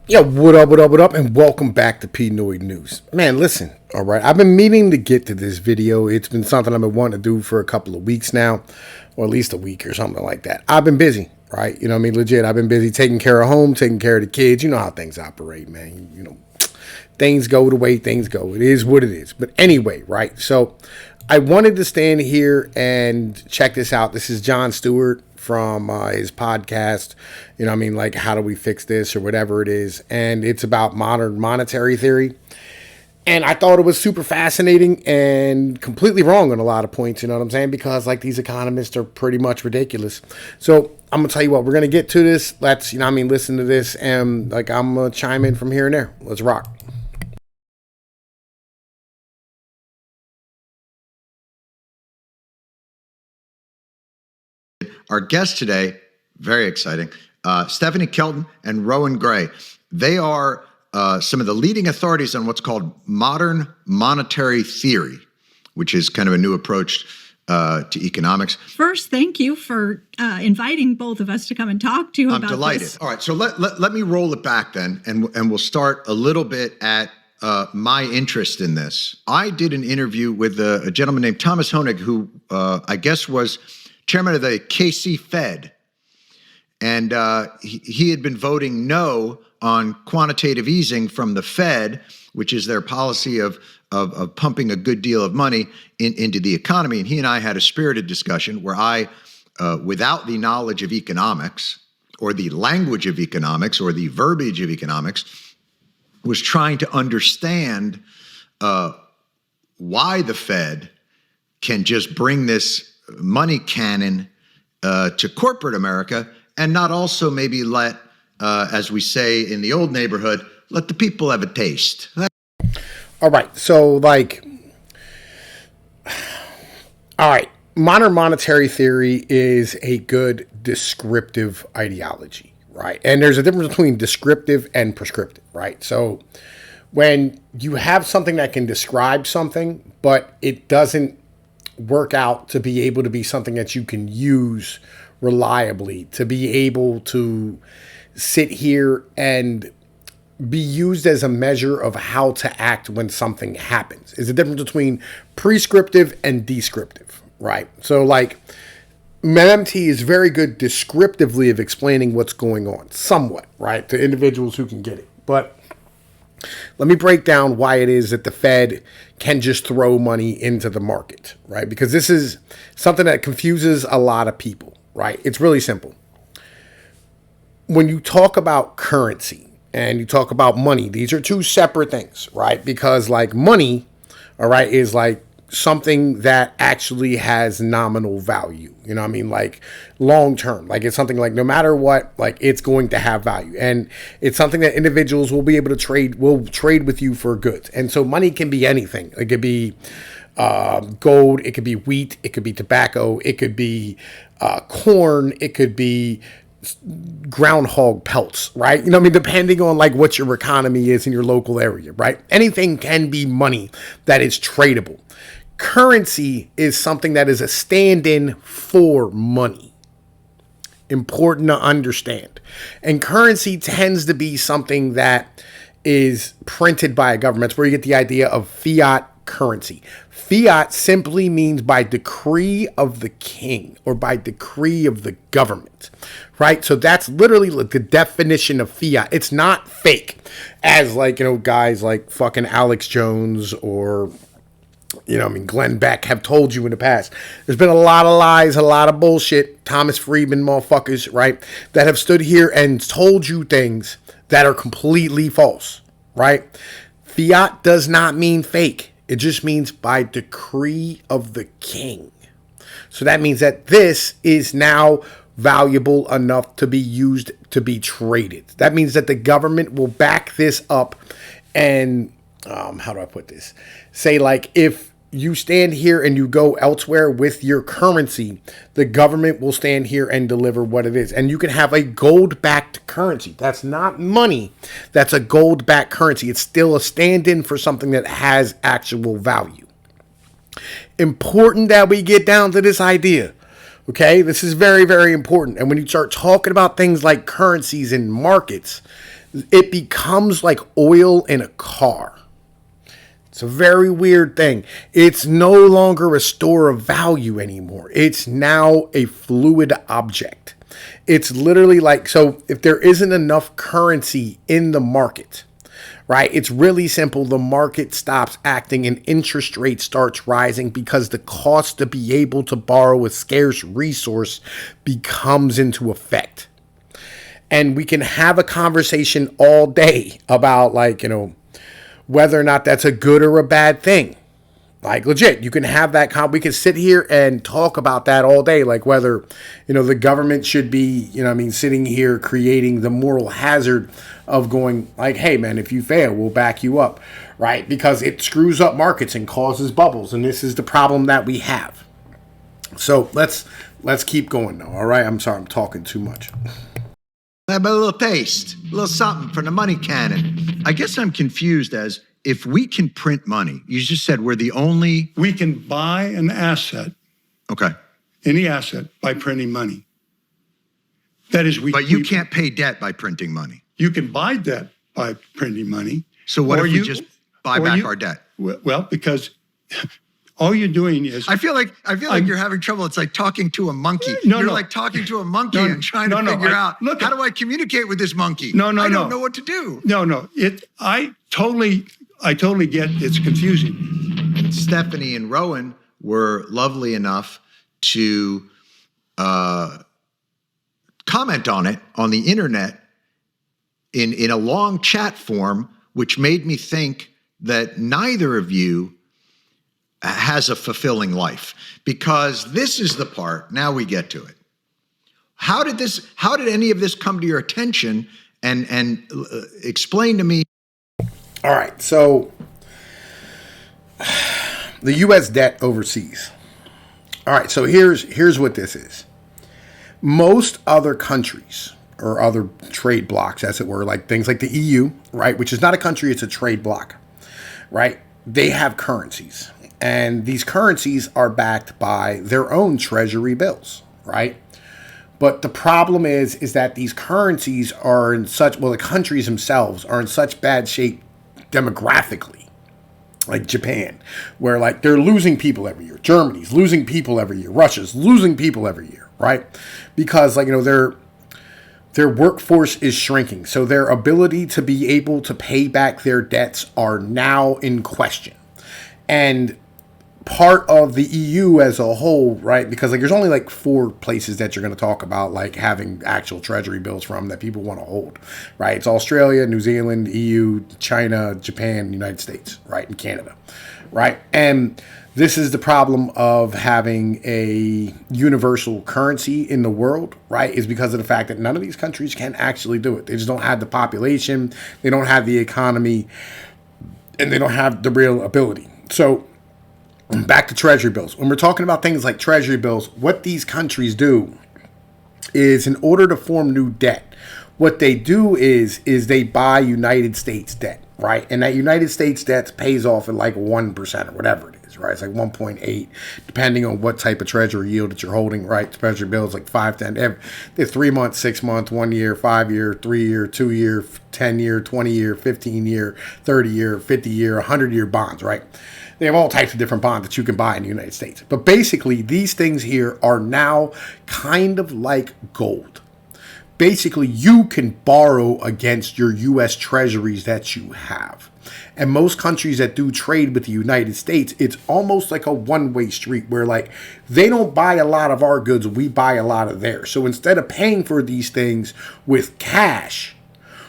Yeah, what up, and welcome back to Pnoid News. Man, listen, all right, I've been meaning to get to this video. It's been something I've been wanting to do for a couple of weeks now, or at least a week or something like that. I've been busy, right? You know what I mean? Legit, I've been busy taking care of home, taking care of the kids. You know how things operate, man. You know, things go the way things go. It is what it is. But anyway, right? So I wanted to stand here and check this out. This is John Stewart from his podcast, you know what I mean, like How Do We Fix This or whatever it is. And it's about modern monetary theory. And I thought it was super fascinating and completely wrong on a lot of points, you know what I'm saying? Because like these economists are pretty much ridiculous. So I'm going to tell you what, we're going to get to this. Let's, you know what I mean, listen to this. And like I'm going to chime in from here and there. Let's rock. Our guests today, very exciting, Stephanie Kelton and Rowan Gray. They are some of the leading authorities on what's called modern monetary theory, which is kind of a new approach to economics. First, thank you for inviting both of us to come and talk to you about this. I'm delighted. All right, so let me roll it back then, and we'll start a little bit at my interest in this. I did an interview with a gentleman named Thomas Honig, who I guess was chairman of the KC Fed, and he had been voting no on quantitative easing from the Fed, which is their policy of pumping a good deal of money into the economy. And he and I had a spirited discussion where I, without the knowledge of economics or the language of economics or the verbiage of economics, was trying to understand why the Fed can just bring this money cannon to corporate America and not also maybe let, as we say in the old neighborhood, let the people have a taste. All right. So like, all right. Modern monetary theory is a good descriptive ideology, right? And there's a difference between descriptive and prescriptive, right? So when you have something that can describe something, but it doesn't work out to be able to be something that you can use reliably, to be able to sit here and be used as a measure of how to act when something happens. Is the difference between prescriptive and descriptive, right? So like MMT is very good descriptively of explaining what's going on somewhat, right, to individuals who can get it. But let me break down why it is that the Fed can just throw money into the market, right? Because this is something that confuses a lot of people, right? It's really simple. When you talk about currency and you talk about money, these are two separate things, right? Because like money, all right, is like something that actually has nominal value. You know what I mean? Like long term, like it's something like no matter what, like it's going to have value. And it's something that individuals will be able to trade with you for goods. And so money can be anything. It could be gold, it could be wheat, it could be tobacco, it could be corn, it could be groundhog pelts, right? You know what I mean? Depending on like what your economy is in your local area, right? Anything can be money that is tradable. Currency is something that is a stand-in for money. Important to understand. And currency tends to be something that is printed by a government. That's where you get the idea of fiat currency. Fiat simply means by decree of the king or by decree of the government, right? So that's literally the definition of fiat. It's not fake, as like, you know, guys like fucking Alex Jones or, you know, I mean, Glenn Beck have told you in the past. There's been a lot of lies, a lot of bullshit, Thomas Friedman motherfuckers, right, that have stood here and told you things that are completely false, right? Fiat does not mean fake. It just means by decree of the king. So that means that this is now valuable enough to be used to be traded. That means that the government will back this up and, how do I put this? Say like if you stand here and you go elsewhere with your currency, the government will stand here and deliver what it is. And you can have a gold-backed currency. That's not money. That's a gold-backed currency. It's still a stand-in for something that has actual value. Important that we get down to this idea. Okay, this is very, very important. And when you start talking about things like currencies and markets, it becomes like oil in a car. It's a very weird thing. It's no longer a store of value anymore. It's now a fluid object. It's literally like, so if there isn't enough currency in the market, right? It's really simple. The market stops acting and interest rate starts rising because the cost to be able to borrow a scarce resource becomes into effect. And we can have a conversation all day about like, whether or not that's a good or a bad thing. Like legit, you can have that. We can sit here and talk about that all day. Like whether, the government should be, sitting here creating the moral hazard of going like, hey man, if you fail, we'll back you up, right? Because it screws up markets and causes bubbles. And this is the problem that we have. So let's keep going now. All right. I'm sorry. I'm talking too much. Have a little taste, a little something from the money cannon. I guess I'm confused as if we can print money. You just said we're the only. We can buy an asset. Okay. Any asset by printing money. That is, But you can't pay debt by printing money. You can buy debt by printing money. So what if we just buy back our debt? Well, because all you're doing is. I feel like you're having trouble. It's like talking to a monkey. No, you're like talking to a monkey and trying to figure out how do I communicate with this monkey? I don't know what to do. No. I totally get it's confusing. Stephanie and Rowan were lovely enough to comment on it on the internet in a long chat form, which made me think that neither of you has a fulfilling life, because this is the part. Now we get to it. How did any of this come to your attention? And explain to me. All right, so the U.S. debt overseas. All right, so here's what this is. Most other countries or other trade blocs, as it were, like things like the EU, right, which is not a country, it's a trade bloc, right? They have currencies, and these currencies are backed by their own treasury bills, right? But the problem is that these currencies are in such, the countries themselves are in such bad shape demographically, like Japan, where like they're losing people every year. Germany's losing people every year. Russia's losing people every year, right? Because like, their workforce is shrinking. So their ability to be able to pay back their debts are now in question. And part of the EU as a whole, right? Because like there's only like 4 places that you're going to talk about like having actual treasury bills from that people want to hold, right? It's Australia, New Zealand, EU, China, Japan, United States, right? And Canada, right? And this is the problem of having a universal currency in the world, right? Is because of the fact that none of these countries can actually do it. They just don't have the population, they don't have the economy, and they don't have the real ability. So back to treasury bills. When we're talking about things like treasury bills, what these countries do is, in order to form new debt, what they do is they buy United States debt, right? And that United States debt pays off at like 1% or whatever it is, right? It's like 1.8, depending on what type of treasury yield that you're holding, right? Treasury bills like 5, 10, they're 3 months, 6 months, 1 year, 5 year, 3 year, 2 year, 10 year, 20 year, 15 year, 30 year, 50 year, 100 year bonds, right? They have all types of different bonds that you can buy in the United States. But basically, these things here are now kind of like gold. Basically, you can borrow against your U.S. treasuries that you have. And most countries that do trade with the United States, it's almost like a one-way street where like they don't buy a lot of our goods, we buy a lot of theirs. So instead of paying for these things with cash,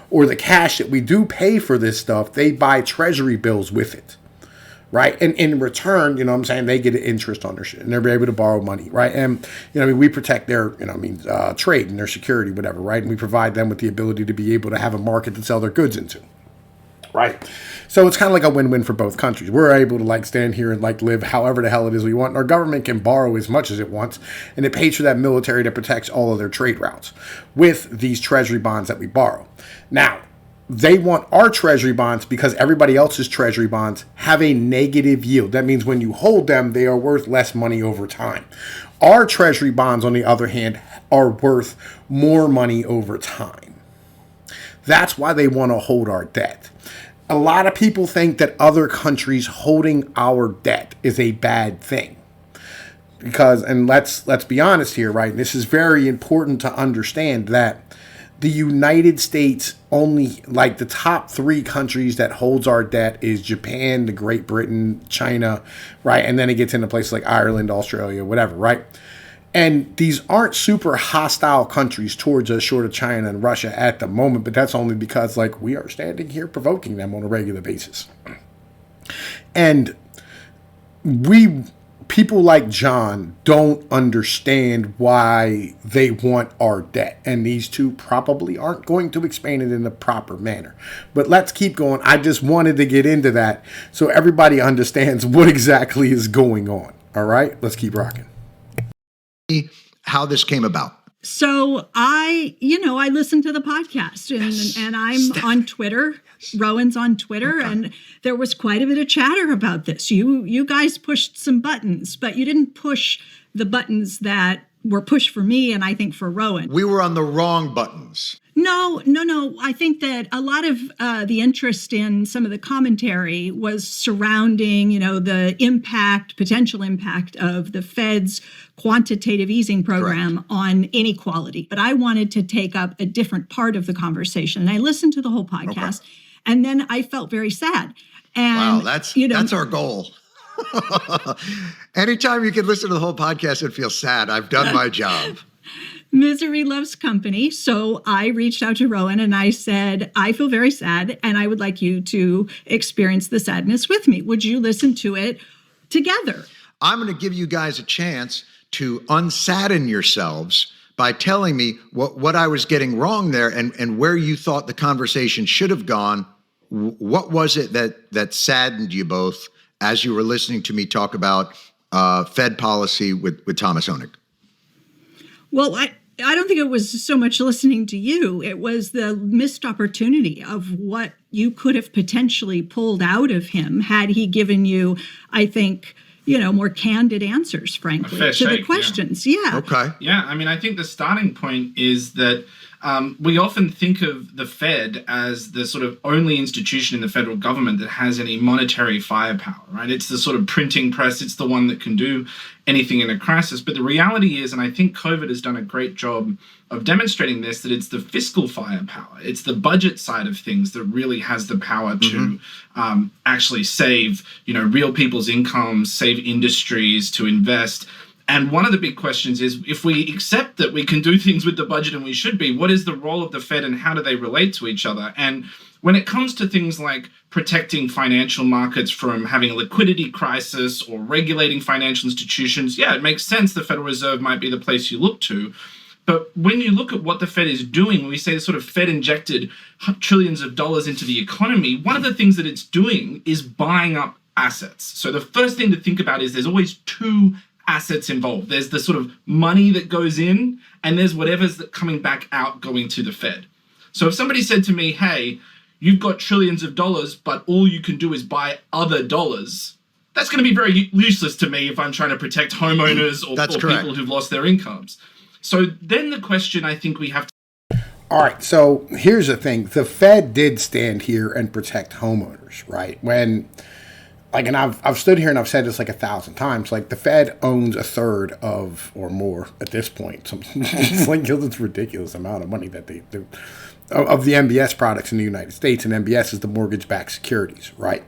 or the cash that we do pay for this stuff, they buy treasury bills with it. Right. And in return, they get an interest on their shit and they're able to borrow money. Right. And, we protect their, trade and their security, whatever. Right. And we provide them with the ability to be able to have a market to sell their goods into. Right. So it's kind of like a win-win for both countries. We're able to like stand here and like live however the hell it is we want. And our government can borrow as much as it wants. And it pays for that military that protects all of their trade routes with these treasury bonds that we borrow. Now, they want our treasury bonds because everybody else's treasury bonds have a negative yield. That means when you hold them, they are worth less money over time. Our Treasury bonds, on the other hand, are worth more money over time. That's why they want to hold our debt. A lot of people think that other countries holding our debt is a bad thing. Because, and let's be honest here, right? This is very important to understand that the United States only, like the top 3 countries that holds our debt is Japan, the Great Britain, China, right? And then it gets into places like Ireland, Australia, whatever, right? And these aren't super hostile countries towards us, short of China and Russia at the moment, but that's only because, like, we are standing here provoking them on a regular basis. And people like John don't understand why they want our debt. And these two probably aren't going to explain it in the proper manner. But let's keep going. I just wanted to get into that so everybody understands what exactly is going on. All right, let's keep rocking. How this came about. So I listened to the podcast and I'm on Twitter. Rowan's on Twitter, okay. And there was quite a bit of chatter about this. You guys pushed some buttons, but you didn't push the buttons that were pushed for me and I think for Rowan. We were on the wrong buttons. No. I think that a lot of the interest in some of the commentary was surrounding, the potential impact of the Fed's quantitative easing program on inequality. But I wanted to take up a different part of the conversation. And I listened to the whole podcast, and then I felt very sad. And, wow, that's our goal. Anytime you can listen to the whole podcast and feel sad, I've done my job. Misery loves company. So I reached out to Rowan and I said, I feel very sad and I would like you to experience the sadness with me. Would you listen to it together? I'm going to give you guys a chance to unsadden yourselves by telling me what I was getting wrong there and where you thought the conversation should have gone. What was it that saddened you both as you were listening to me talk about Fed policy with Thomas Honig? Well, I don't think it was so much listening to you. It was the missed opportunity of what you could have potentially pulled out of him had he given you, I think, more candid answers, frankly, to the questions. Yeah. Okay. Yeah. I mean, I think the starting point is that we often think of the Fed as the sort of only institution in the federal government that has any monetary firepower, right? It's the sort of printing press. It's the one that can do anything in a crisis. But the reality is, and I think COVID has done a great job of demonstrating this, that it's the fiscal firepower. It's the budget side of things that really has the power to actually save, real people's incomes, save industries, to invest. And one of the big questions is, if we accept that we can do things with the budget and we should be, what is the role of the Fed and how do they relate to each other? And when it comes to things like protecting financial markets from having a liquidity crisis or regulating financial institutions, yeah, it makes sense the Federal Reserve might be the place you look to. But when you look at what the Fed is doing, when we say the sort of Fed injected trillions of dollars into the economy, one of the things that it's doing is buying up assets. So the first thing to think about is there's always two assets involved. There's the sort of money that goes in, and there's whatever's coming back out going to the Fed. So if somebody said to me, hey, you've got trillions of dollars, but all you can do is buy other dollars, that's going to be very useless to me if I'm trying to protect homeowners or people who've lost their incomes. So then the question I think we have to... All right, so here's the thing. The Fed did stand here and protect homeowners, right? When... and I've stood here and I've said this like 1,000 times. Like, the Fed owns a third of, or more at this point. It's ridiculous amount of money that they of the MBS products in the United States, and MBS is the mortgage-backed securities, right?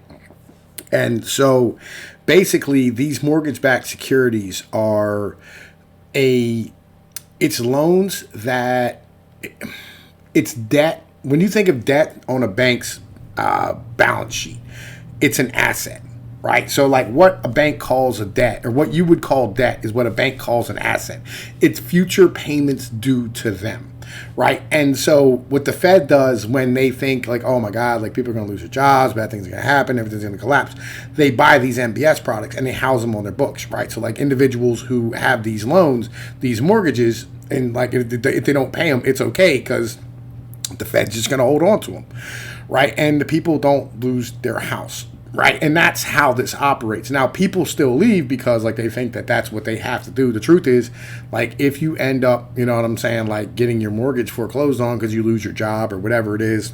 And so, basically, these mortgage-backed securities are it's loans that it's debt. When you think of debt on a bank's balance sheet, it's an asset. Right? So like what a bank calls a debt, or what you would call debt, is what a bank calls an asset. It's future payments due to them. Right? And so what the Fed does when they think like, oh my God, like people are going to lose their jobs, bad things are going to happen, everything's going to collapse, they buy these MBS products and they house them on their books. Right? So like individuals who have these loans, these mortgages, and like if they don't pay them, it's okay because the Fed's just going to hold on to them. Right? And the people don't lose their house. Right. And that's how this operates. Now, people still leave because like they think that that's what they have to do. The truth is, like, if you end up, you know what I'm saying, like getting your mortgage foreclosed on because you lose your job or whatever it is,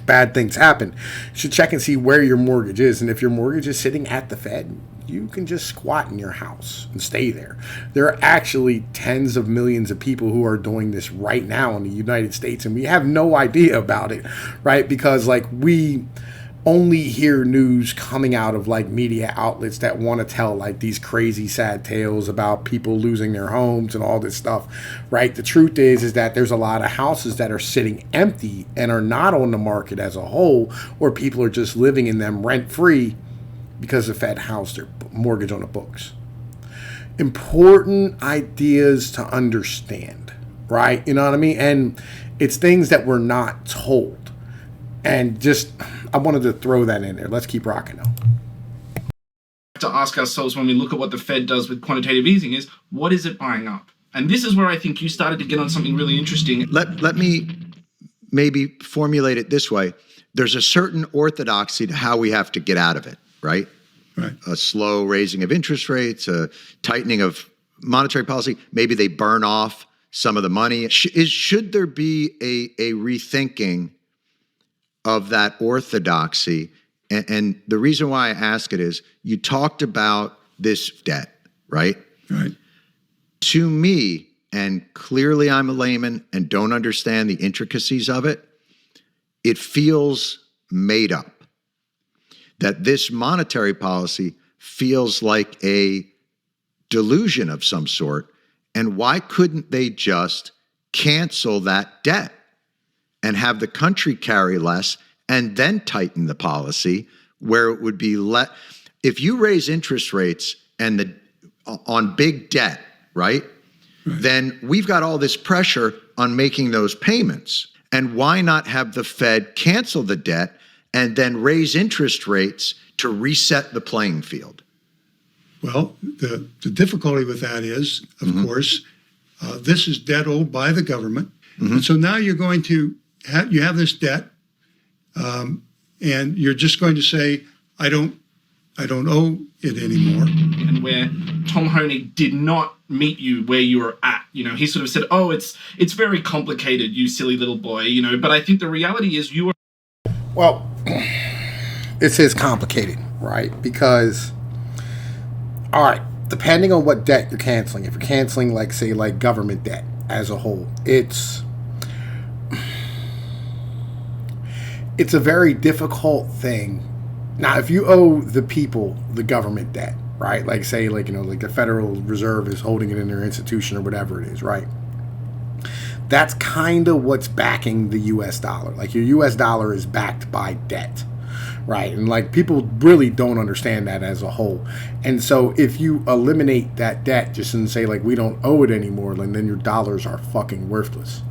bad things happen. You should check and see where your mortgage is. And if your mortgage is sitting at the Fed, you can just squat in your house and stay there. There are actually tens of millions of people who are doing this right now in the United States, and we have no idea about it, right? Because like we only hear news coming out of like media outlets that want to tell like these crazy sad tales about people losing their homes and all this stuff, right? The truth is that there's a lot of houses that are sitting empty and are not on the market as a whole, or people are just living in them rent free because the Fed housed their mortgage on the books. Important ideas to understand, right? You know what I mean? And it's things that we're not told. And just, I wanted to throw that in there. Let's keep rocking though. To ask ourselves when we look at what the Fed does with quantitative easing is, what is it buying up? And this is where I think you started to get on something really interesting. Let me maybe formulate it this way. There's a certain orthodoxy to how we have to get out of it, right? Right. A slow raising of interest rates, a tightening of monetary policy. Maybe they burn off some of the money. Should there be a rethinking of that orthodoxy? And the reason why I ask it is you talked about this debt, right? Right. To me, and clearly I'm a layman and don't understand the intricacies of it, it feels made up. That this monetary policy feels like a delusion of some sort. And why couldn't they just cancel that debt and have the country carry less and then tighten the policy where it would be less? If you raise interest rates and on big debt, right? Then we've got all this pressure on making those payments. And why not have the Fed cancel the debt and then raise interest rates to reset the playing field? Well, the difficulty with that is, of course, this is debt owed by the government. And so now you're going to have this debt, and you're just going to say, I don't owe it anymore. And where Tom Honig did not meet you where you were at, you know, he sort of said, oh, it's very complicated, you silly little boy, you know, but I think the reality is you are. Well, it is complicated, right? Because, all right, depending on what debt you're canceling, if you're canceling, like, say, like government debt as a whole, it's a very difficult thing. Now, if you owe the people the government debt, right? Like, say, like, you know, like the Federal Reserve is holding it in their institution or whatever it is, right? That's kind of what's backing the U.S. dollar. Like, your U.S. dollar is backed by debt, right? And, like, people really don't understand that as a whole. And so if you eliminate that debt just and say, like, we don't owe it anymore, then your dollars are fucking worthless,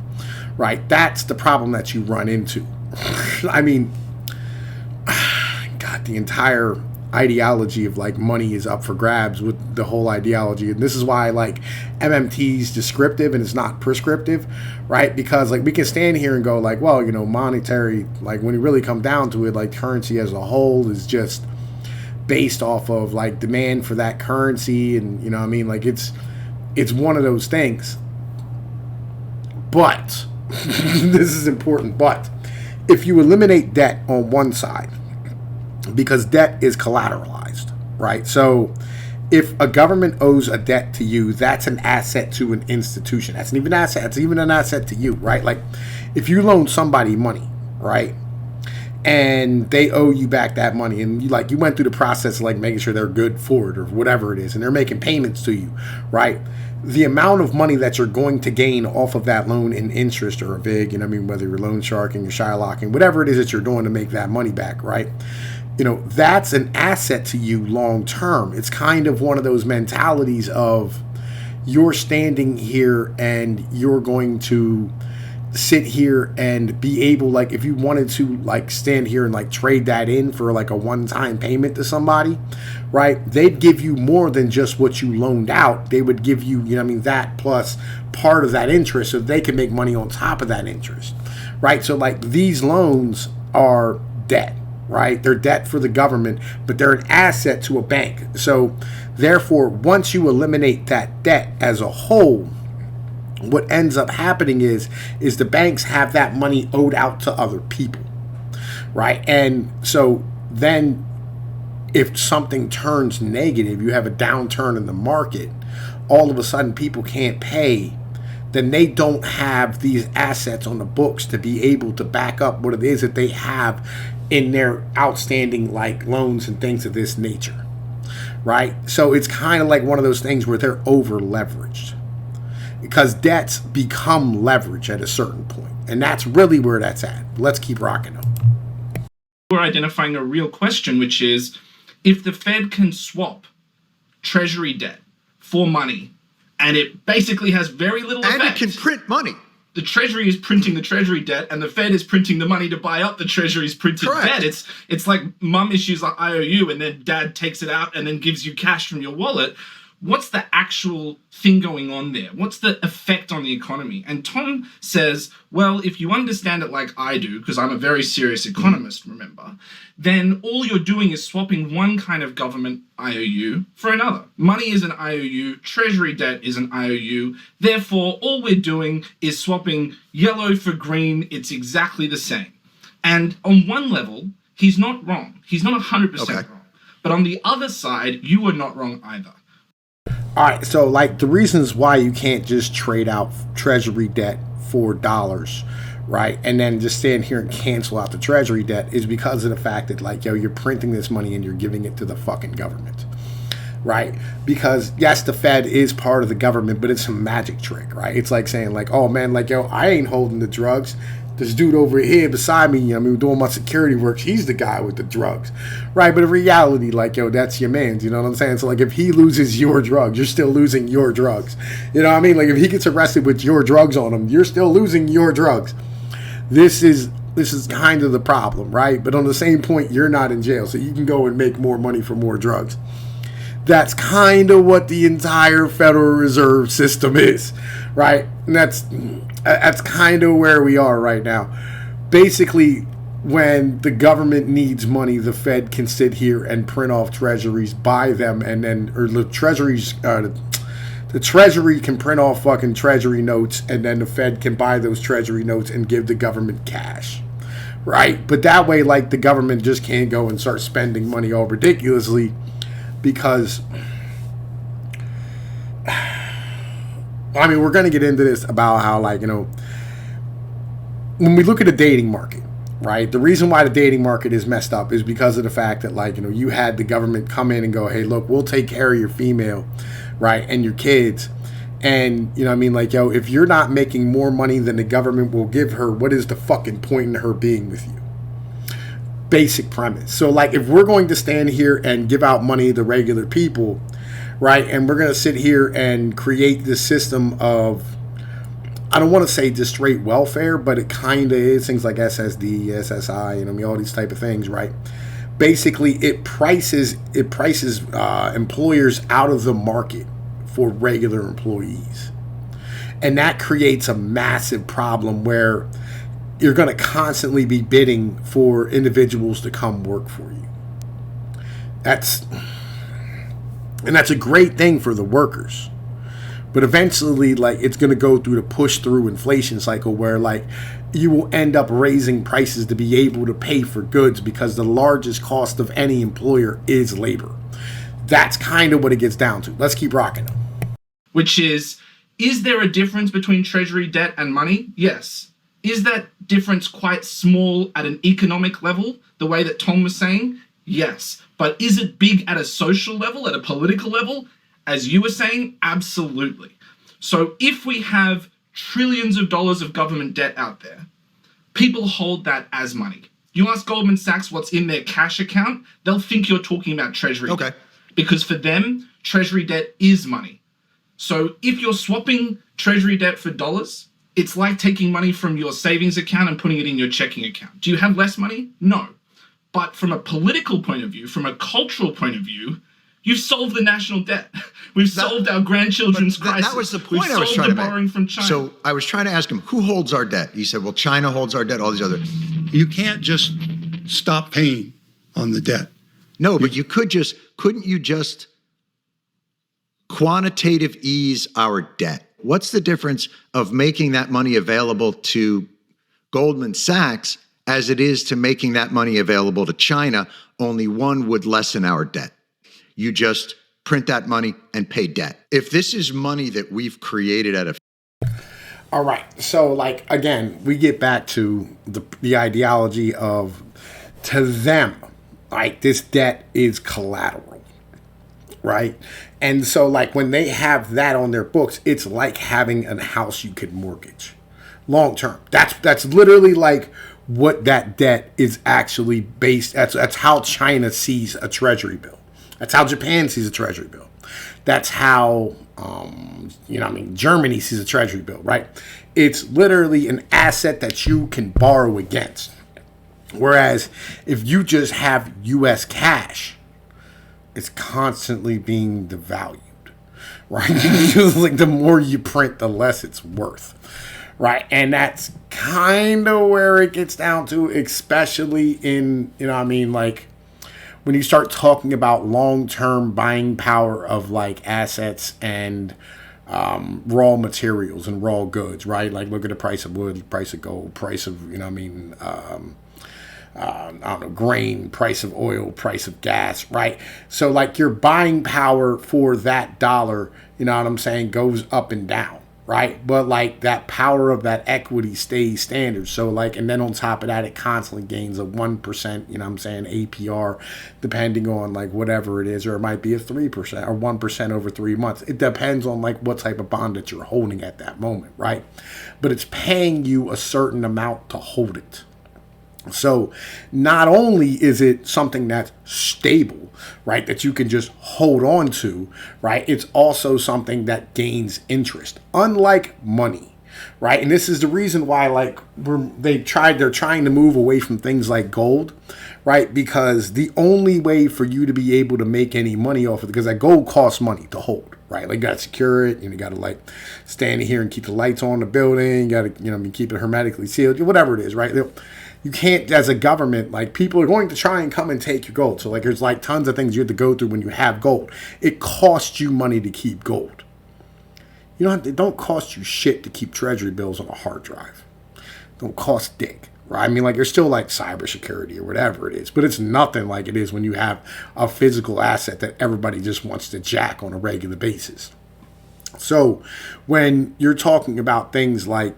right? That's the problem that you run into. I mean, God, the entire ideology of like money is up for grabs with the whole ideology, and this is why I like MMT's descriptive and it's not prescriptive, right? Because like we can stand here and go like, well, you know, monetary, like when you really come down to it, like currency as a whole is just based off of like demand for that currency, and you know what I mean, like it's one of those things. But this is important, but if you eliminate debt on one side, because debt is collateralized, right? So if a government owes a debt to you, that's an asset to an institution. That's an even asset. That's even an asset to you, right? Like if you loan somebody money, right, and they owe you back that money, and you went through the process of like making sure they're good for it or whatever it is, and they're making payments to you, right? The amount of money that you're going to gain off of that loan in interest or a big, you know what I mean, whether you're loan sharking, you're Shylocking, whatever it is that you're doing to make that money back, right? You know, that's an asset to you long term. It's kind of one of those mentalities of you're standing here and you're going to sit here and be able, like, if you wanted to like stand here and like trade that in for like a one-time payment to somebody, right? They'd give you more than just what you loaned out. They would give you, you know what I mean, that plus part of that interest so they can make money on top of that interest, right? So like these loans are debt, right? They're debt for the government, but they're an asset to a bank. So therefore, once you eliminate that debt as a whole, what ends up happening is the banks have that money owed out to other people, right? And so then if something turns negative, you have a downturn in the market, all of a sudden people can't pay, then they don't have these assets on the books to be able to back up what it is that they have in their outstanding like loans and things of this nature, right? So it's kind of like one of those things where they're over leveraged, because debts become leverage at a certain point, and that's really where that's at. Let's keep rocking them. We're identifying a real question, which is, if the Fed can swap Treasury debt for money, and it basically has very little effect. And it can print money. The Treasury is printing the Treasury debt, and the Fed is printing the money to buy up the Treasury's printed Correct. debt. It's like mum issues like IOU, and then dad takes it out and then gives you cash from your wallet. What's the actual thing going on there? What's the effect on the economy? And Tom says, well, if you understand it like I do, because I'm a very serious economist, remember, then all you're doing is swapping one kind of government IOU for another. Money is an IOU, Treasury debt is an IOU. Therefore, all we're doing is swapping yellow for green. It's exactly the same. And on one level, he's not wrong. He's not 100% wrong. But on the other side, you are not wrong either. All right, so like the reasons why you can't just trade out Treasury debt for dollars, right, and then just stand here and cancel out the Treasury debt is because of the fact that, like, yo, you're printing this money and you're giving it to the fucking government, right? Because yes, the Fed is part of the government, but it's a magic trick, right? It's like saying, like, oh man, like, yo, I ain't holding the drugs. This dude over here beside me, I mean, doing my security work, he's the guy with the drugs, right? But in reality, like, yo, that's your man's, you know what I'm saying? So, like, if he loses your drugs, you're still losing your drugs. You know what I mean? Like, if he gets arrested with your drugs on him, you're still losing your drugs. This is kind of the problem, right? But on the same point, you're not in jail, so you can go and make more money for more drugs. That's kind of what the entire Federal Reserve System is, right? And that's kind of where we are right now. Basically, when the government needs money, the Fed can sit here and print off treasuries, buy them, and then, or the treasuries, the Treasury can print off fucking treasury notes, and then the Fed can buy those treasury notes and give the government cash, right? But that way, like, the government just can't go and start spending money all ridiculously, because I mean, we're going to get into this about how, like, you know, when we look at the dating market, right, the reason why the dating market is messed up is because of the fact that, like, you know, you had the government come in and go, hey, look, we'll take care of your female, right, and your kids. And, you know what I mean, like, yo, if you're not making more money than the government will give her, what is the fucking point in her being with you? Basic premise. So, like, if we're going to stand here and give out money to regular people, right, and we're going to sit here and create this system of, I don't want to say just straight welfare, but it kind of is, things like SSD, SSI, you know, I mean, all these type of things, right? Basically, it prices employers out of the market for regular employees. And that creates a massive problem where you're going to constantly be bidding for individuals to come work for you. That's a great thing for the workers. But eventually, like, it's going to go through the push-through inflation cycle where, like, you will end up raising prices to be able to pay for goods because the largest cost of any employer is labor. That's kind of what it gets down to. Let's keep rocking them. Which is there a difference between Treasury debt and money? Yes. Is that difference quite small at an economic level, the way that Tom was saying? Yes. But is it big at a social level, at a political level? As you were saying, absolutely. So if we have trillions of dollars of government debt out there, people hold that as money. You ask Goldman Sachs what's in their cash account, they'll think you're talking about Treasury debt. Because for them, Treasury debt is money. So if you're swapping Treasury debt for dollars, it's like taking money from your savings account and putting it in your checking account. Do you have less money? No. But from a political point of view, from a cultural point of view, you've solved the national debt. We've solved our grandchildren's crisis. That was the point We've I was trying to make. borrowing from China. So I was trying to ask him, who holds our debt? He said, well, China holds our debt, all these other. You can't just stop paying. on the debt. No, but couldn't you just quantitative ease our debt? What's the difference of making that money available to Goldman Sachs as it is to making that money available to China? Only one would lessen our debt. You just print that money and pay debt. If this is money that we've created out of... All right. So, like, again, we get back to the ideology of, to them, right, this debt is collateral, right? And so, like, when they have that on their books, it's like having a house you could mortgage long term. That's literally like what that debt is actually based. That's how China sees a treasury bill. That's how Japan sees a treasury bill. That's how Germany sees a treasury bill, right? It's literally an asset that you can borrow against. Whereas if you just have U.S. cash, it's constantly being devalued, right? Like, the more you print, the less it's worth, right? And that's kind of where it gets down to, especially in, like, when you start talking about long-term buying power of, like, assets and raw materials and raw goods, right? Like, look at the price of wood, price of gold, price of, grain, price of oil, price of gas, right? So, like, your buying power for that dollar, goes up and down, right? But, like, that power of that equity stays standard. So, like, and then on top of that, it constantly gains a 1%, APR, depending on, like, whatever it is, or it might be a 3% or 1% over 3 months. It depends on, like, what type of bond that you're holding at that moment, right? But it's paying you a certain amount to hold it. So not only is it something that's stable, right, that you can just hold on to, right, it's also something that gains interest, unlike money, right? And this is the reason why, like, they're trying to move away from things like gold, right? Because the only way for you to be able to make any money off of it, because that gold costs money to hold, right? Like, you got to secure it, you got to, like, stand here and keep the lights on the building, you got to, keep it hermetically sealed, whatever it is, right? You can't, as a government, like, people are going to try and come and take your gold. So, like, there's, like, tons of things you have to go through when you have gold. It costs you money to keep gold. It don't cost you shit to keep treasury bills on a hard drive. It don't cost dick, right? I mean, like, there's still, like, cybersecurity or whatever it is, but it's nothing like it is when you have a physical asset that everybody just wants to jack on a regular basis. So when you're talking about things like,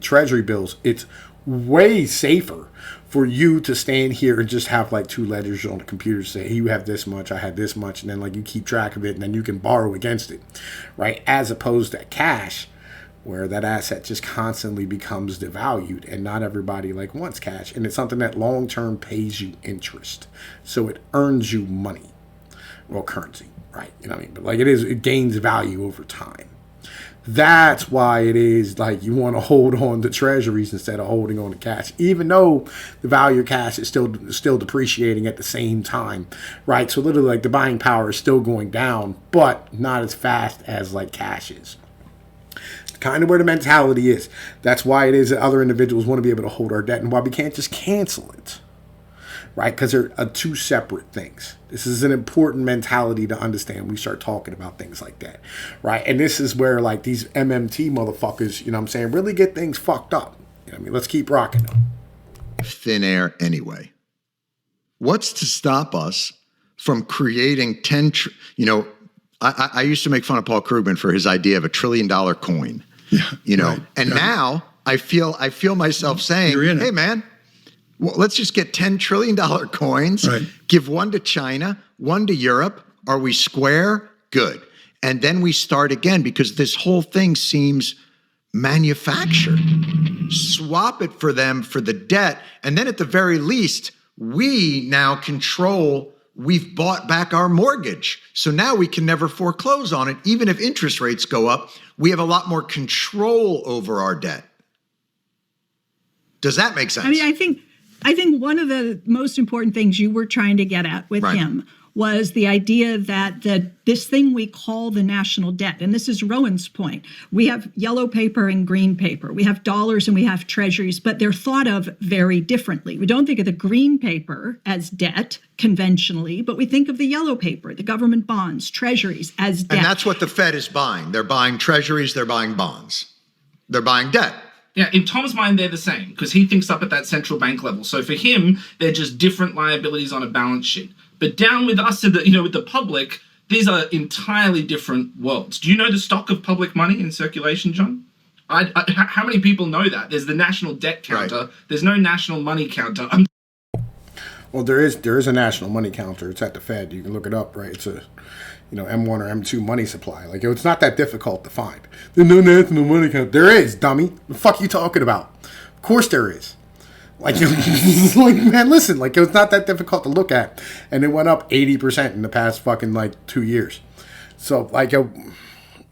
treasury bills, it's way safer for you to stand here and just have, like, two ledgers on the computer, say, hey, you have this much, I had this much, and then, like, you keep track of it, and then you can borrow against it, right? As opposed to cash, where that asset just constantly becomes devalued, and not everybody, like, wants cash, and it's something that long-term pays you interest, so it earns you money, well, currency, right? But, like, it gains value over time. That's why it is, like, you want to hold on to treasuries instead of holding on to cash, even though the value of cash is still depreciating at the same time, right? So literally, like, the buying power is still going down, but not as fast as, like, cash is. It's kind of where the mentality is. That's why it is that other individuals want to be able to hold our debt, and why we can't just cancel it, right? Because they're two separate things. This is an important mentality to understand when we start talking about things like that, right? And this is where, like, these MMT motherfuckers, really get things fucked up. Let's keep rocking them. Thin air anyway. What's to stop us from creating I used to make fun of Paul Krugman for his idea of $1 trillion coin, right, and now I feel myself saying, hey, man, well, let's just get $10 trillion coins, right, give one to China, one to Europe. Are we square? Good. And then we start again, because this whole thing seems manufactured. Swap it for them for the debt. And then at the very least, we now control, we've bought back our mortgage. So now we can never foreclose on it. Even if interest rates go up, we have a lot more control over our debt. Does that make sense? I think one of the most important things you were trying to get at with him was the idea that this thing we call the national debt, and this is Rowan's point, we have yellow paper and green paper, we have dollars and we have treasuries, but they're thought of very differently. We don't think of the green paper as debt conventionally, but we think of the yellow paper, the government bonds, treasuries as debt. And that's what the Fed is buying. They're buying treasuries, they're buying bonds. They're buying debt. Yeah, in Tom's mind, they're the same because he thinks up at that central bank level. So for him, they're just different liabilities on a balance sheet. But down with us, with the public, these are entirely different worlds. Do you know the stock of public money in circulation, John? How many people know that? There's the national debt counter. Right. There's no national money counter. Well, there is a national money counter. It's at the Fed. You can look it up, right? It's a M1 or M2 money supply. Like, it's not that difficult to find. There's no national money counter. There is, dummy. The fuck you talking about? Of course there is. Like, man, listen, like, it was not that difficult to look at. And it went up 80% in the past fucking, 2 years. So,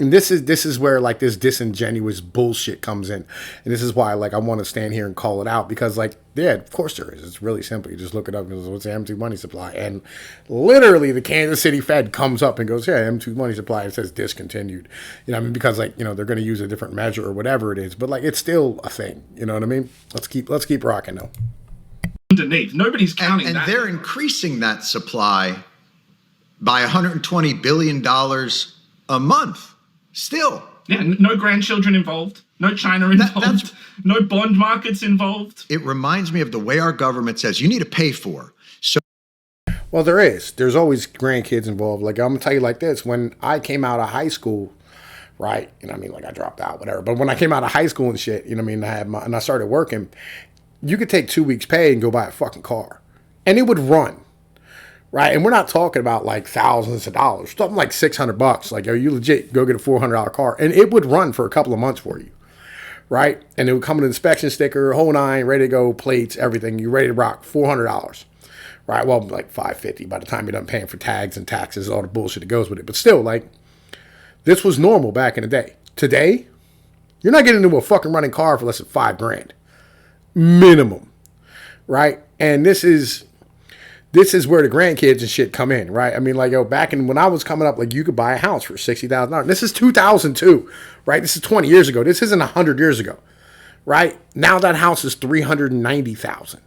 and this is where, this disingenuous bullshit comes in. And this is why, I want to stand here and call it out. Because, yeah, of course there is. It's really simple. You just look it up and goes, what's the M2 money supply? And literally the Kansas City Fed comes up and goes, yeah, M2 money supply. It says discontinued. Because, they're going to use a different measure or whatever it is. But, it's still a thing. You know what I mean? Let's keep rocking, though. Underneath. Nobody's counting and that. And they're increasing that supply by $120 billion a month. Still. Yeah, no grandchildren involved, no China involved, no bond markets involved. It reminds me of the way our government says you need to pay for. So, well, there's always grandkids involved. I'm going to tell you like this. When I came out of high school, right, I dropped out, whatever. But when I came out of high school and shit, and I started working, you could take 2 weeks pay and go buy a fucking car. And it would run. Right, and we're not talking about thousands of dollars. Something like $600. You legit go get a $400 car, and it would run for a couple of months for you, right? And it would come with an inspection sticker, whole nine, ready to go, plates, everything. You ready to rock? $400, right? Well, $550 by the time you're done paying for tags and taxes, all the bullshit that goes with it. But still, this was normal back in the day. Today, you're not getting into a fucking running car for less than $5,000 minimum, right? And this is where the grandkids and shit come in, right? Back when I was coming up, you could buy a house for $60,000. This is 2002, right? This is 20 years ago. This isn't 100 years ago, right? Now that house is $390,000.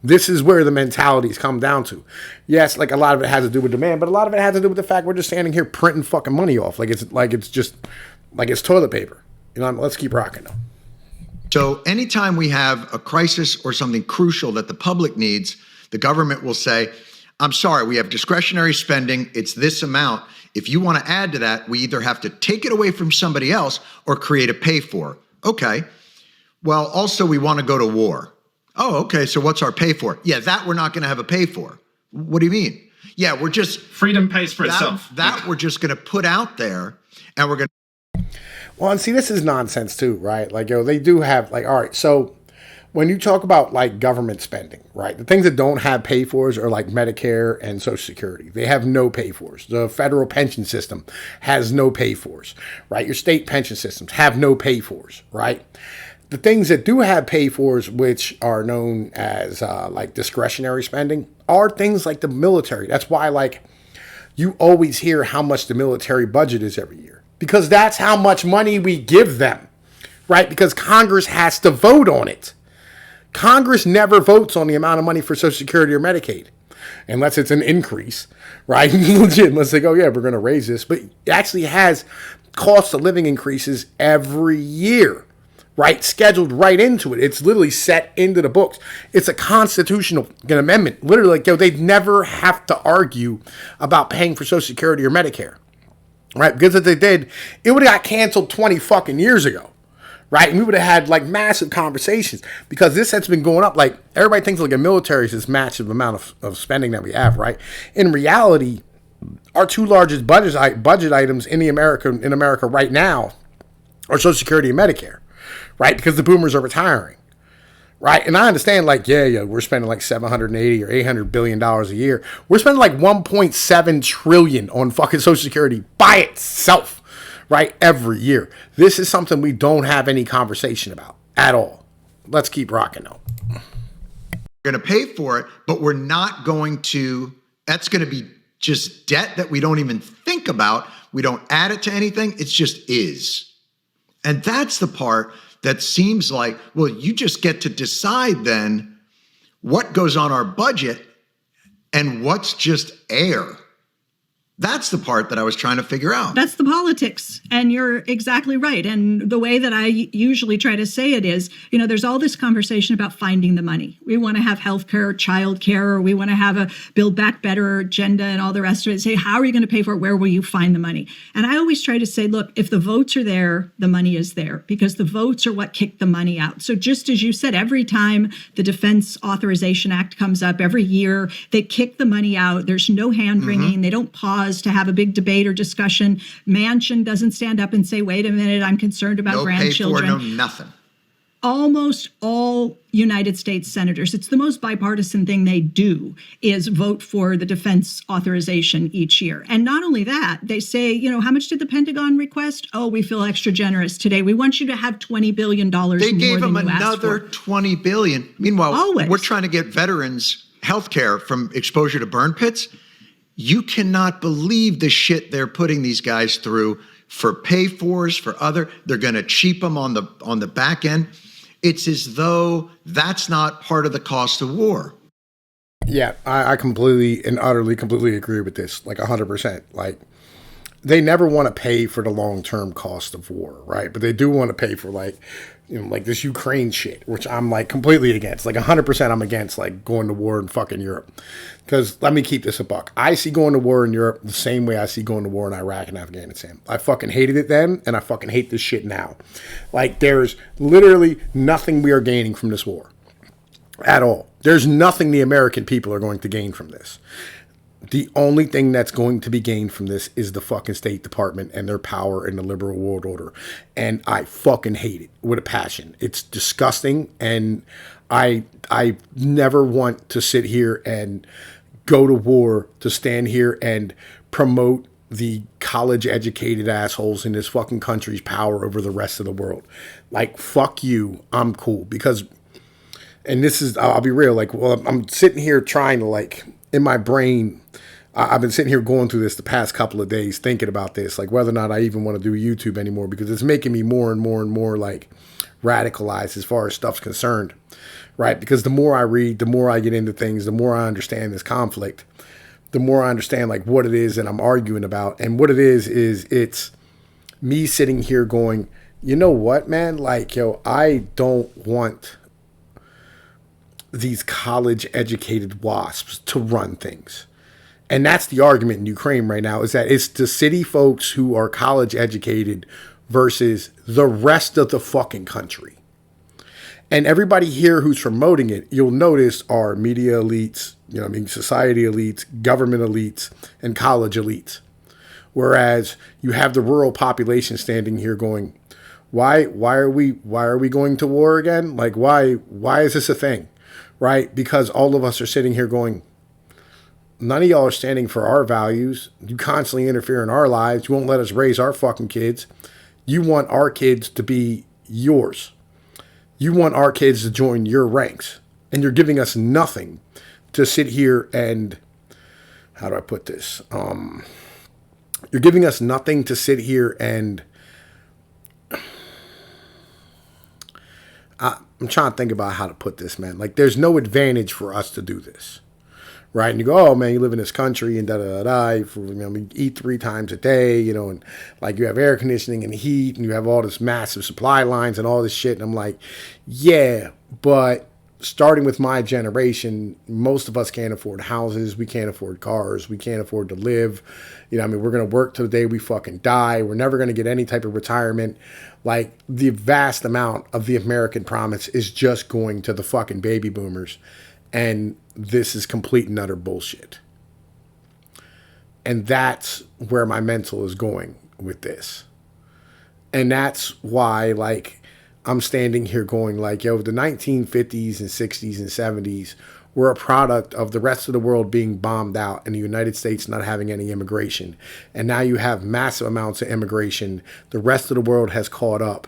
This is where the mentalities come down to. Yes, a lot of it has to do with demand, but a lot of it has to do with the fact we're just standing here printing fucking money off. It's toilet paper. Let's keep rocking though. So anytime we have a crisis or something crucial that the public needs, the government will say, I'm sorry, we have discretionary spending. It's this amount. If you want to add to that, we either have to take it away from somebody else or create a pay for. Okay. Well, also we want to go to war. Oh, okay. So what's our pay for? Yeah, that we're not going to have a pay for. What do you mean? Yeah, we're just... Freedom pays for itself. We're just going to put out there and we're going to... Well, and see, this is nonsense too, right? They do have, all right, so... When you talk about government spending, right, the things that don't have pay-fors are Medicare and Social Security. They have no pay-fors. The federal pension system has no pay-fors, right? Your state pension systems have no pay-fors, right? The things that do have pay-fors, which are known as discretionary spending, are things like the military. That's why you always hear how much the military budget is every year, because that's how much money we give them, right? Because Congress has to vote on it. Congress never votes on the amount of money for Social Security or Medicaid, unless it's an increase, right? Legit, unless they go, yeah, we're going to raise this. But it actually has cost of living increases every year, right? Scheduled right into it. It's literally set into the books. It's a constitutional amendment. Literally, they'd never have to argue about paying for Social Security or Medicare, right? Because if they did, it would have got canceled 20 fucking years ago. Right, and we would have had massive conversations because this has been going up. Everybody thinks a military is this massive amount of spending that we have, right? In reality, our two largest budget items in America right now are Social Security and Medicare, right? Because the boomers are retiring, right? And I understand, we're spending $780 or $800 billion a year. We're spending 1.7 trillion on fucking Social Security by itself. Right, every year. This is something we don't have any conversation about at all. Let's keep rocking though. We're going to pay for it, but we're not going to, that's going to be just debt that we don't even think about. We don't add it to anything. It just is. And that's the part that seems like, well, you just get to decide then what goes on our budget and what's just air. That's the part that I was trying to figure out. That's the politics. And you're exactly right. And the way that I usually try to say it is, there's all this conversation about finding the money. We want to have healthcare, childcare, or we want to have a Build Back Better agenda and all the rest of it. Say, how are you going to pay for it? Where will you find the money? And I always try to say, look, if the votes are there, the money is there, because the votes are what kick the money out. So just as you said, every time the Defense Authorization Act comes up, every year, they kick the money out. There's no hand-wringing. They don't pause to have a big debate or discussion. Manchin doesn't stand up and say, wait a minute, I'm concerned about grandchildren. No pay for, no nothing. Almost all United States senators, it's the most bipartisan thing they do, is vote for the defense authorization each year. And not only that, they say, how much did the Pentagon request? Oh, we feel extra generous today. We want you to have $20 billion more than you asked for. They gave them another $20 billion. Meanwhile, Always. We're trying to get veterans health care from exposure to burn pits. You cannot believe the shit they're putting these guys through for pay-fors, for other. They're going to cheap them on the back end. It's as though that's not part of the cost of war. Yeah, I completely and utterly completely agree with this, like 100%. Like, they never want to pay for the long-term cost of war, right? But they do want to pay for, like this Ukraine shit, which I'm like completely against. Like 100% I'm against like going to war in fucking Europe. Because let me keep this a buck. I see going to war in Europe the same way I see going to war in Iraq and Afghanistan. I fucking hated it then, and I fucking hate this shit now. Like, there's literally nothing we are gaining from this war. At all. There's nothing the American people are going to gain from this. The only thing that's going to be gained from this is the fucking State Department and their power in the liberal world order. And I fucking hate it with a passion. It's disgusting. And I never want to sit here and go to war to stand here and promote the college educated assholes in this fucking country's power over the rest of the world. Like, fuck you. I'm cool. Because, and this is, I'll be real. Like, well, I'm sitting here trying to, like, in my brain, I've been sitting here going through this the past couple of days, thinking about this, like whether or not I even want to do YouTube anymore, because it's making me more and more and more like radicalized as far as stuff's concerned, right? Because the more I read, the more I get into things, the more I understand this conflict, the more I understand like what it is that I'm arguing about. And what it is it's me sitting here going, you know what, man? Like, I don't want these college educated wasps to run things. And that's the argument in Ukraine right now, is that it's the city folks who are college educated versus the rest of the fucking country. And everybody here who's promoting it, you'll notice, are media elites, society elites, government elites, and college elites. Whereas you have the rural population standing here going, why are we going to war again? Like, why is this a thing? Right? Because all of us are sitting here going, none of y'all are standing for our values. You constantly interfere in our lives. You won't let us raise our fucking kids. You want our kids to be yours. You want our kids to join your ranks. And you're giving us nothing to sit here and, how do I put this? You're giving us nothing to sit here and, I'm trying to think about how to put this, man. Like, there's no advantage for us to do this. Right? And you go, oh, man, you live in this country and da-da-da-da. We eat 3 times a day, and like you have air conditioning and heat and you have all this massive supply lines and all this shit. And I'm like, yeah, but starting with my generation, most of us can't afford houses. We can't afford cars. We can't afford to live. We're going to work till the day we fucking die. We're never going to get any type of retirement. Like, the vast amount of the American promise is just going to the fucking baby boomers. And this is complete and utter bullshit. And that's where my mental is going with this. And that's why, like, I'm standing here going like, the 1950s and 60s and 70s were a product of the rest of the world being bombed out and the United States not having any immigration. And now you have massive amounts of immigration. The rest of the world has caught up.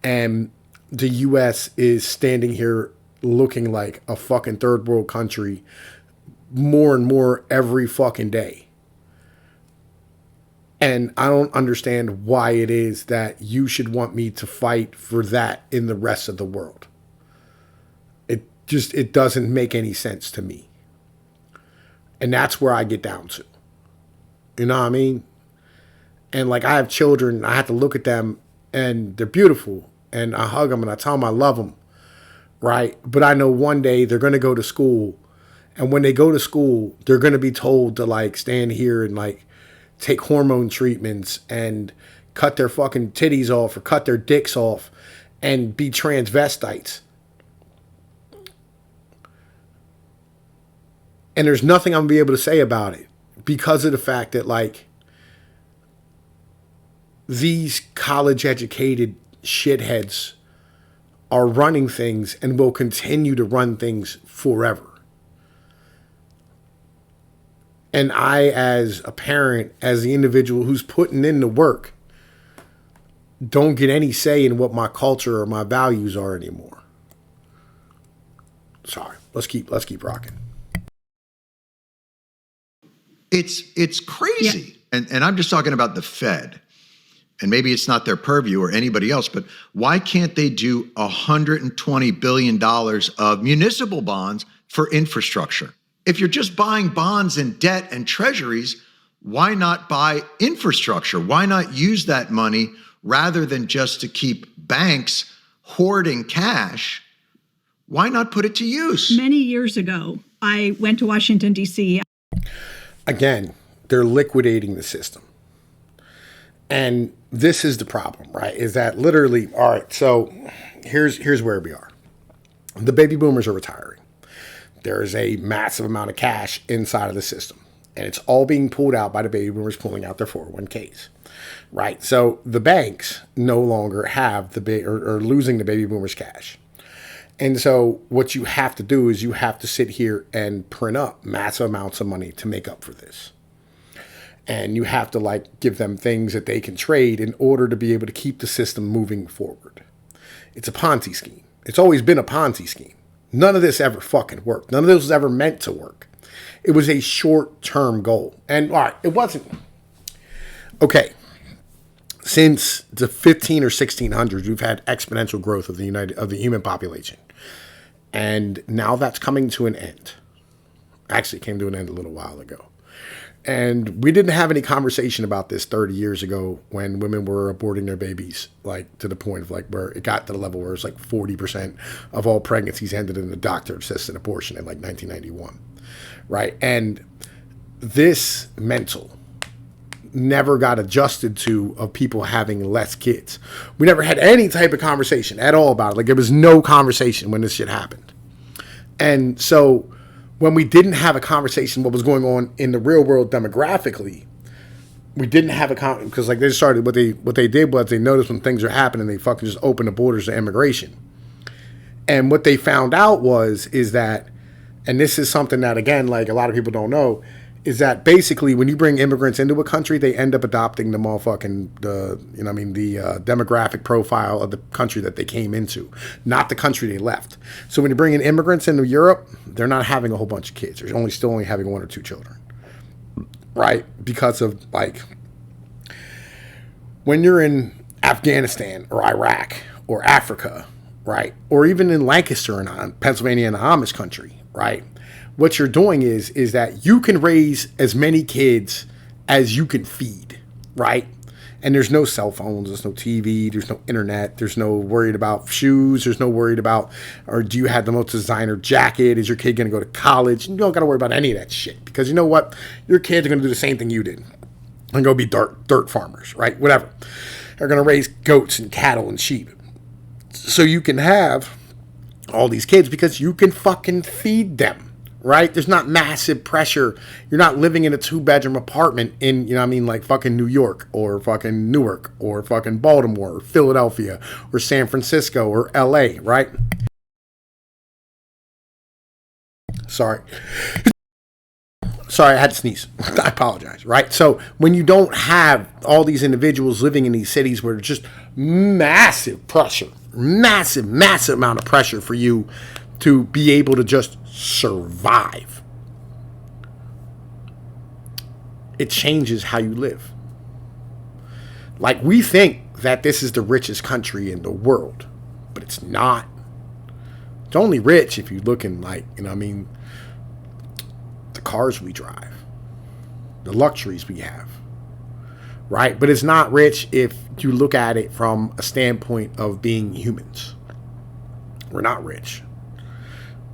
And the U.S. is standing here looking like a fucking third world country more and more every fucking day. And I don't understand why it is that you should want me to fight for that in the rest of the world. It doesn't make any sense to me. And that's where I get down to. You know what I mean? And like, I have children, I have to look at them and they're beautiful and I hug them and I tell them I love them. Right? But I know one day they're going to go to school, and when they go to school, they're going to be told to like stand here and like take hormone treatments and cut their fucking titties off or cut their dicks off and be transvestites. And there's nothing I'm going to be able to say about it because of the fact that like these college educated shitheads are running things and will continue to run things forever. And I, as a parent, as the individual who's putting in the work, don't get any say in what my culture or my values are anymore. Sorry. Let's keep rocking. It's crazy. Yeah. And I'm just talking about the Fed. And maybe it's not their purview or anybody else, but why can't they do $120 billion of municipal bonds for infrastructure? If you're just buying bonds and debt and treasuries, why not buy infrastructure? Why not use that money rather than just to keep banks hoarding cash? Why not put it to use? Many years ago, I went to Washington, D.C. Again, they're liquidating the system. And this is the problem, right? Is that literally, all right, so here's where we are. The baby boomers are retiring. There is a massive amount of cash inside of the system. And it's all being pulled out by the baby boomers pulling out their 401ks, right? So the banks no longer have are losing the baby boomers' cash. And so what you have to do is you have to sit here and print up massive amounts of money to make up for this. And you have to like give them things that they can trade in order to be able to keep the system moving forward. It's a Ponzi scheme. It's always been a Ponzi scheme. None of this ever fucking worked. None of this was ever meant to work. It was a short-term goal. And all right, it wasn't. Okay. Since the 15 or 1600s, we've had exponential growth of the human population. And now that's coming to an end. Actually, it came to an end a little while ago. And we didn't have any conversation about this 30 years ago when women were aborting their babies, like to the point of like where it got to the level where it's like 40% of all pregnancies ended in a doctor-assisted abortion in like 1991, right? And this mental never got adjusted to of people having less kids. We never had any type of conversation at all about it. Like there was no conversation when this shit happened. And so when we didn't have a conversation what was going on in the real world demographically, we didn't have a conversation because like they started what they did was they noticed when things are happening, they fucking just opened the borders to immigration. And what they found out is that, and this is something that again, like a lot of people don't know, is that basically when you bring immigrants into a country, they end up adopting the demographic profile of the country that they came into, not the country they left. So when you bring in immigrants into Europe, they're not having a whole bunch of kids. They're still only having 1 or 2 children, right? Because of like, when you're in Afghanistan or Iraq or Africa, right? Or even in Lancaster and Pennsylvania and the Amish country, right? What you're doing is that you can raise as many kids as you can feed, right? And there's no cell phones, there's no TV, there's no internet, there's no worried about shoes, there's no worried about, or do you have the most designer jacket? Is your kid going to go to college? You don't got to worry about any of that shit because you know what? Your kids are going to do the same thing you did and go be dirt farmers, right? Whatever. They're going to raise goats and cattle and sheep. So you can have all these kids because you can fucking feed them. Right? There's not massive pressure. You're not living in a 2-bedroom apartment in, like fucking New York or fucking Newark or fucking Baltimore or Philadelphia or San Francisco or LA, right? Sorry, I had to sneeze. I apologize, right? So when you don't have all these individuals living in these cities where there's just massive pressure, massive amount of pressure for you to be able to just survive, it changes how you live. Like, we think that this is the richest country in the world, but it's not. It's only rich if you're looking like, you know what I mean, the cars we drive, the luxuries we have, right? But it's not rich if you look at it from a standpoint of being humans. We're not rich.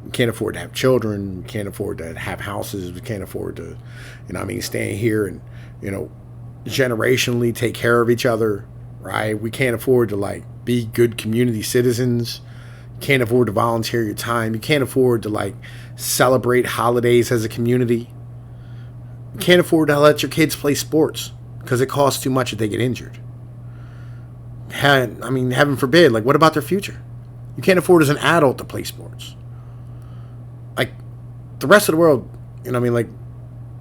We can't afford to have children. We can't afford to have houses. We can't afford to, you know what I mean, stay here and, you know, generationally take care of each other, right? We can't afford to, like, be good community citizens. Can't afford to volunteer your time. You can't afford to, like, celebrate holidays as a community. You can't afford to let your kids play sports because it costs too much if they get injured. I mean, heaven forbid, like, what about their future? You can't afford as an adult to play sports. Like, the rest of the world, you know what I mean, like,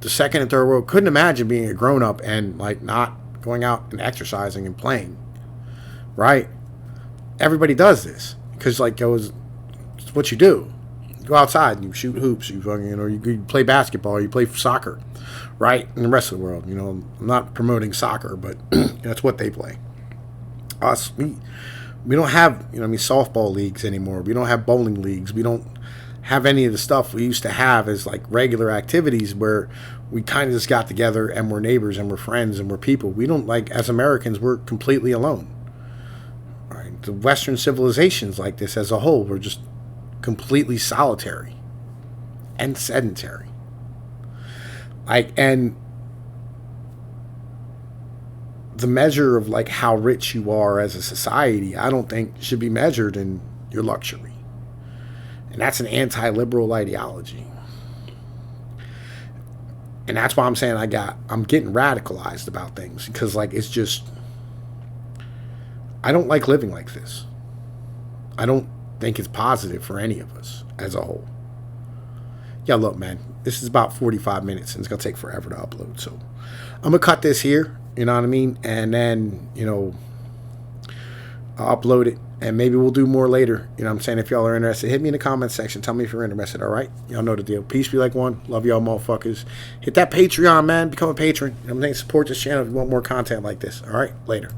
the second and third world couldn't imagine being a grown-up and, like, not going out and exercising and playing, right? Everybody does this. Because, like, it's what you do. You go outside and you shoot hoops. You fucking, you know, you play basketball. You play soccer, right? And the rest of the world, you know, I'm not promoting soccer, but that's what they play. Us, we don't have, you know, I mean, softball leagues anymore. We don't have bowling leagues. We don't have any of the stuff we used to have as, like, regular activities where we kind of just got together and we're neighbors and we're friends and we're people. We don't, like, as Americans, we're completely alone. The Western civilizations like this as a whole were just completely solitary and sedentary. Like, and the measure of, like, how rich you are as a society, I don't think should be measured in your luxury. And that's an anti-liberal ideology. And that's why I'm saying I'm getting radicalized about things, because, like, it's just, I don't like living like this. I don't think it's positive for any of us as a whole. Yeah, look, man, this is about 45 minutes and it's going to take forever to upload. So I'm going to cut this here, you know what I mean? And then, you know, I'll upload it and maybe we'll do more later. You know what I'm saying? If y'all are interested, hit me in the comments section. Tell me if you're interested, all right? Y'all know the deal. Peace be like one. Love y'all motherfuckers. Hit that Patreon, man. Become a patron. You know what I'm saying? Support this channel if you want more content like this. All right? Later.